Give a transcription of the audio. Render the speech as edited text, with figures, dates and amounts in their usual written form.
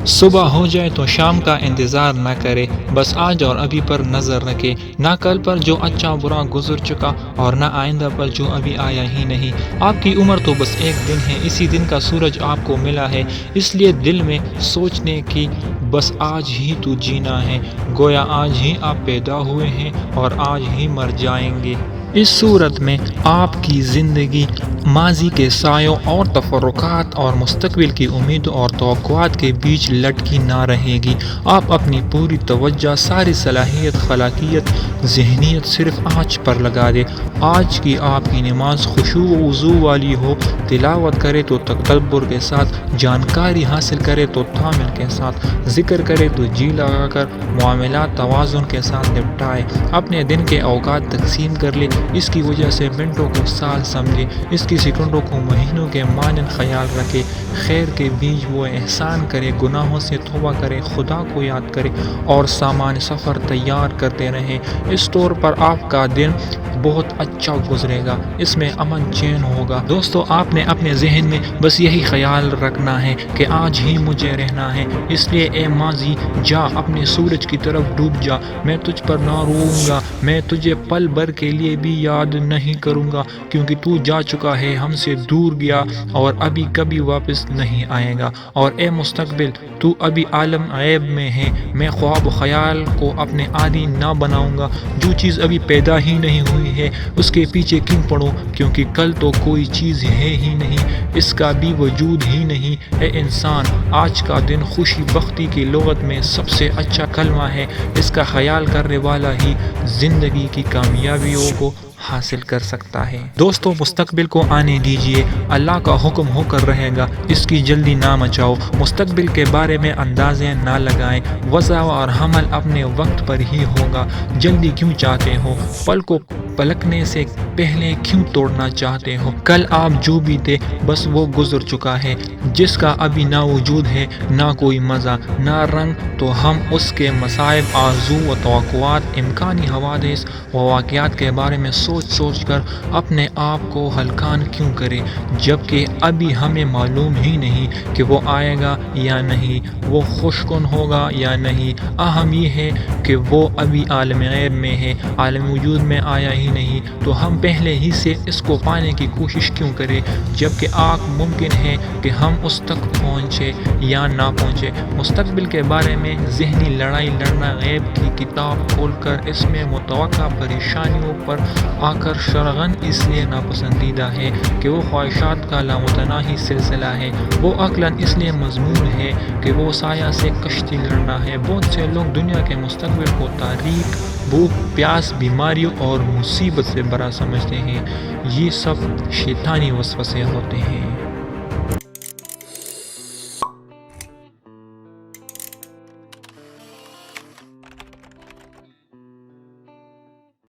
صبح ہو جائے تو شام کا انتظار نہ کرے، بس آج اور ابھی پر نظر رکھے، نہ کل پر جو اچھا برا گزر چکا اور نہ آئندہ پر جو ابھی آیا ہی نہیں۔ آپ کی عمر تو بس ایک دن ہے، اسی دن کا سورج آپ کو ملا ہے، اس لیے دل میں سوچنے کی بس آج ہی تو جینا ہے، گویا آج ہی آپ پیدا ہوئے ہیں اور آج ہی مر جائیں گے۔ اس صورت میں آپ کی زندگی ماضی کے سایوں اور تفرقات اور مستقبل کی امیدوں اور توقعات کے بیچ لٹکی نہ رہے گی۔ آپ اپنی پوری توجہ، ساری صلاحیت، خلاقیت، ذہنیت صرف آج پر لگا دیں۔ آج کی آپ کی نماز خشوع و وضو والی ہو، تلاوت کرے تو تدبر کے ساتھ، جانکاری حاصل کرے تو تعامل کے ساتھ، ذکر کرے تو جی لگا کر، معاملات توازن کے ساتھ نپٹائے، اپنے دن کے اوقات تقسیم کر لے، اس کی وجہ سے منٹوں کو سال سمجھے، اس کی سیکنڈوں کو مہینوں کے مانند خیال رکھے، خیر کے بیج وہ احسان کرے، گناہوں سے توبہ کرے، خدا کو یاد کرے اور سامان سفر تیار کرتے رہے۔ اس طور پر آپ کا دن بہت اچھا گزرے گا، اس میں امن چین ہوگا۔ دوستو، آپ نے اپنے ذہن میں بس یہی خیال رکھنا ہے کہ آج ہی مجھے رہنا ہے، اس لیے اے ماضی جا، اپنے سورج کی طرف ڈوب جا، میں تجھ پر نہ روؤں گا، میں تجھے پل بھر کے لیے بھی یاد نہیں کروں گا، کیونکہ تو جا چکا ہے، ہم سے دور گیا اور ابھی کبھی واپس نہیں آئے گا۔ اور اے مستقبل، تو ابھی عالم غیب میں ہے، میں خواب و خیال کو اپنے عادی نہ بناؤں گا، جو چیز ابھی پیدا ہی نہیں ہوئی ہے اس کے پیچھے کیوں پڑوں، کیونکہ کل تو کوئی چیز ہے ہی نہیں، اس کا بھی وجود ہی نہیں۔ اے انسان، آج کا دن خوشی بختی کی لغت میں سب سے اچھا کلمہ ہے، اس کا خیال کرنے والا ہی زندگی کی کامیابیوں کو حاصل کر سکتا ہے۔ دوستو، مستقبل کو آنے دیجئے، اللہ کا حکم ہو کر رہے گا، اس کی جلدی نہ مچاؤ، مستقبل کے بارے میں اندازے نہ لگائیں، وضع اور حمل اپنے وقت پر ہی ہوگا، جلدی کیوں چاہتے ہو، پل کو پلکنے سے پہلے کیوں توڑنا چاہتے ہو، کل آپ جو بھی تھے بس وہ گزر چکا ہے، جس کا ابھی نہ وجود ہے، نہ کوئی مزہ، نہ رنگ، تو ہم اس کے مصائب، آرزو و توقعات، امکانی حوادث و واقعات کے بارے میں سوچ کر اپنے آپ کو ہلکان کیوں کریں، جبکہ ابھی ہمیں معلوم ہی نہیں کہ وہ آئے گا یا نہیں، وہ خوش کن ہوگا یا نہیں، اہم یہ ہے کہ وہ ابھی عالم غیب میں ہے، عالم وجود میں آیا ہی نہیں، تو ہم پہلے ہی سے اس کو پانے کی کوشش کیوں کریں، جبکہ ممکن ہے کہ ہم اس تک پہنچے یا نہ پہنچے۔ مستقبل کے بارے میں ذہنی لڑائی لڑنا غیب کی کتاب کھول کر اس میں متوقع پریشانیوں پر آ کر شرغن اس لیے ناپسندیدہ ہے کہ وہ خواہشات کا لامتناہی سلسلہ ہے، وہ عقلاً اس لیے مضمون ہے کہ وہ سایہ سے کشتی لڑنا ہے۔ بہت سے لوگ دنیا کے مستقبل کو تاریک، بھوک، پیاس، بیماریوں اور مصیبت سے بھرا سمجھتے ہیں، یہ سب شیطانی وسوسے ہوتے ہیں۔